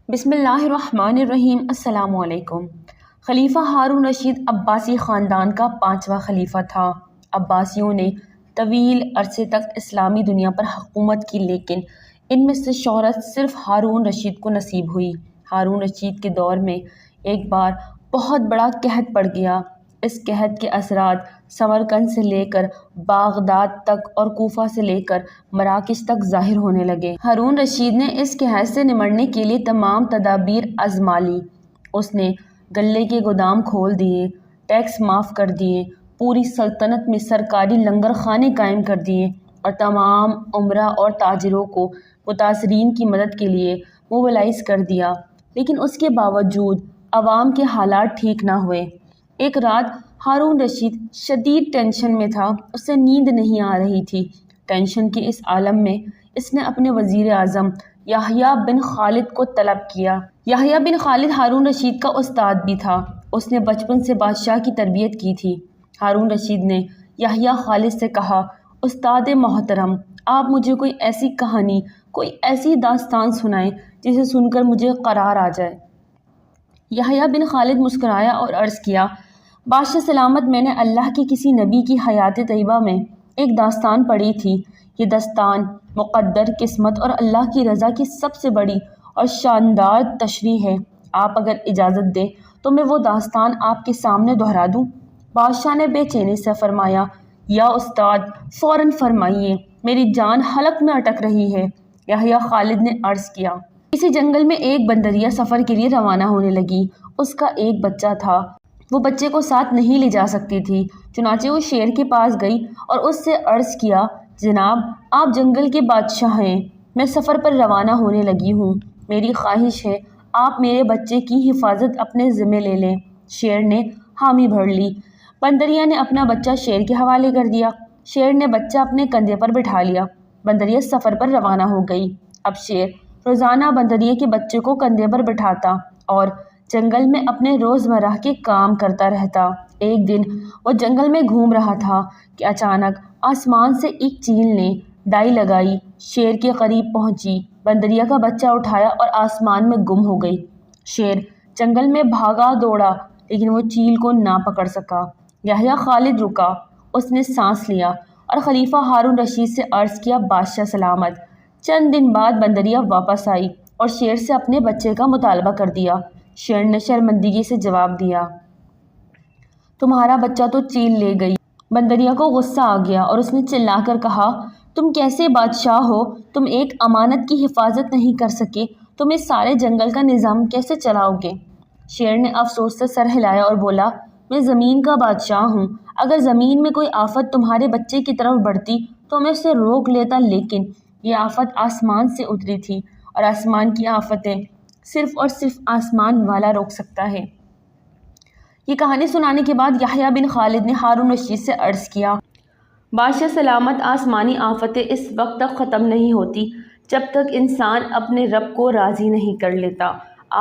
بسم اللہ الرحمن الرحیم۔ السلام علیکم۔ خلیفہ ہارون رشید عباسی خاندان کا 5واں خلیفہ تھا۔ عباسیوں نے طویل عرصے تک اسلامی دنیا پر حکومت کی، لیکن ان میں سے شہرت صرف ہارون رشید کو نصیب ہوئی۔ ہارون رشید کے دور میں ایک بار بہت بڑا قحط پڑ گیا۔ اس قحط کے اثرات سمرقند سے لے کر بغداد تک اور کوفہ سے لے کر مراکش تک ظاہر ہونے لگے۔ ہارون رشید نے اس قحط سے نمٹنے کے لیے تمام تدابیر آزما لی۔ اس نے غلے کے گودام کھول دیے، ٹیکس معاف کر دیے، پوری سلطنت میں سرکاری لنگر خانے قائم کر دیے اور تمام امراء اور تاجروں کو متاثرین کی مدد کے لیے موبلائز کر دیا۔ لیکن اس کے باوجود عوام کے حالات ٹھیک نہ ہوئے۔ ایک رات ہارون رشید شدید ٹینشن میں تھا، اسے نیند نہیں آ رہی تھی۔ ٹینشن کے اس عالم میں اس نے اپنے وزیر اعظم یحییٰ بن خالد کو طلب کیا۔ یحییٰ بن خالد ہارون رشید کا استاد بھی تھا، اس نے بچپن سے بادشاہ کی تربیت کی تھی۔ ہارون رشید نے یحییٰ خالد سے کہا، استاد محترم، آپ مجھے کوئی ایسی کہانی، کوئی ایسی داستان سنائیں جسے سن کر مجھے قرار آ جائے۔ یحییٰ بن خالد مسکرایا اور عرض کیا، بادشاہ سلامت، میں نے اللہ کے کسی نبی کی حیات طیبہ میں ایک داستان پڑھی تھی۔ یہ داستان مقدر، قسمت اور اللہ کی رضا کی سب سے بڑی اور شاندار تشریح ہے۔ آپ اگر اجازت دیں تو میں وہ داستان آپ کے سامنے دہرا دوں۔ بادشاہ نے بے چینی سے فرمایا، یا استاد، فوراً فرمائیے، میری جان حلق میں اٹک رہی ہے۔ یحییٰ خالد نے عرض کیا، کسی جنگل میں ایک بندریا سفر کے لیے روانہ ہونے لگی۔ اس کا ایک بچہ تھا، وہ بچے کو ساتھ نہیں لے جا سکتی تھی، چنانچہ وہ شیر کے پاس گئی اور اس سے عرض کیا، جناب، آپ جنگل کے بادشاہ ہیں، میں سفر پر روانہ ہونے لگی ہوں، میری خواہش ہے آپ میرے بچے کی حفاظت اپنے ذمہ لے لیں۔ شیر نے حامی بھر لی۔ بندریا نے اپنا بچہ شیر کے حوالے کر دیا۔ شیر نے بچہ اپنے کندھے پر بٹھا لیا۔ بندریا سفر پر روانہ ہو گئی۔ اب شیر روزانہ بندریا کے بچے کو کندھے پر بٹھاتا اور جنگل میں اپنے روزمرہ کے کام کرتا رہتا۔ ایک دن وہ جنگل میں گھوم رہا تھا کہ اچانک آسمان سے ایک چیل نے ڈائی لگائی، شیر کے قریب پہنچی، بندریا کا بچہ اٹھایا اور آسمان میں گم ہو گئی۔ شیر جنگل میں بھاگا دوڑا لیکن وہ چیل کو نہ پکڑ سکا۔ یحییٰ خالد رکا، اس نے سانس لیا اور خلیفہ ہارون رشید سے عرض کیا، بادشاہ سلامت۔ چند دن بعد بندریا واپس آئی اور شیر سے اپنے بچے کا مطالبہ کر دیا۔ شیر نے شرمندگی سے جواب دیا، تمہارا بچہ تو چیل لے گئی۔ بندریا کو غصہ آ گیا اور اس نے چلا کر کہا، تم کیسے بادشاہ ہو؟ تم ایک امانت کی حفاظت نہیں کر سکے، تم اس سارے جنگل کا نظام کیسے چلاؤ گے؟ شیر نے افسوس سے سر ہلایا اور بولا، میں زمین کا بادشاہ ہوں، اگر زمین میں کوئی آفت تمہارے بچے کی طرف بڑھتی تو میں اسے روک لیتا، لیکن یہ آفت آسمان سے اتری تھی اور آسمان کی آفتیں صرف اور صرف آسمان والا روک سکتا ہے۔ یہ کہانی سنانے کے بعد یحییٰ بن خالد نے ہارون رشید سے عرض کیا، بادشاہ سلامت، آسمانی آفتیں اس وقت تک ختم نہیں ہوتی جب تک انسان اپنے رب کو راضی نہیں کر لیتا۔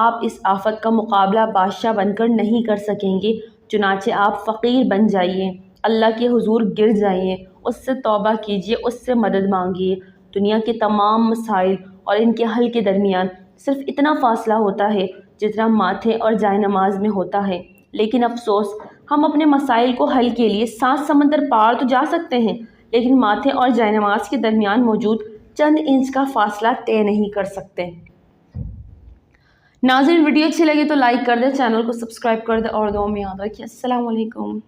آپ اس آفت کا مقابلہ بادشاہ بن کر نہیں کر سکیں گے، چنانچہ آپ فقیر بن جائیے، اللہ کے حضور گر جائیے، اس سے توبہ کیجیے، اس سے مدد مانگیے۔ دنیا کے تمام مسائل اور ان کے حل کے درمیان صرف اتنا فاصلہ ہوتا ہے جتنا ماتھے اور جائے نماز میں ہوتا ہے، لیکن افسوس، ہم اپنے مسائل کو حل کے لیے 7 سمندر پار تو جا سکتے ہیں، لیکن ماتھے اور جائے نماز کے درمیان موجود چند انچ کا فاصلہ طے نہیں کر سکتے۔ ناظرین، ویڈیو اچھی لگی تو لائک کر دیں، چینل کو سبسکرائب کر دیں اور دعاؤں میں یاد رکھیں۔ السلام علیکم۔